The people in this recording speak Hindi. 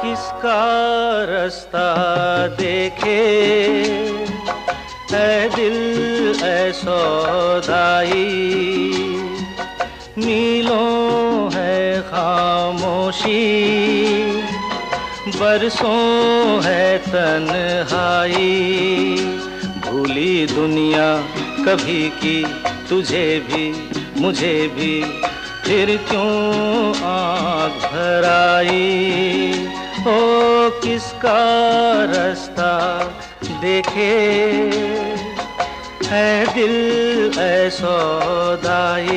किसका रास्ता देखे है दिल ऐ सौदाई। मीलों है खामोशी, बरसों है तन्हाई। भूली दुनिया कभी की तुझे भी मुझे भी, फिर क्यों आँख भर आई। ओ किसका रास्ता देखे है दिल ऐ सौदाई।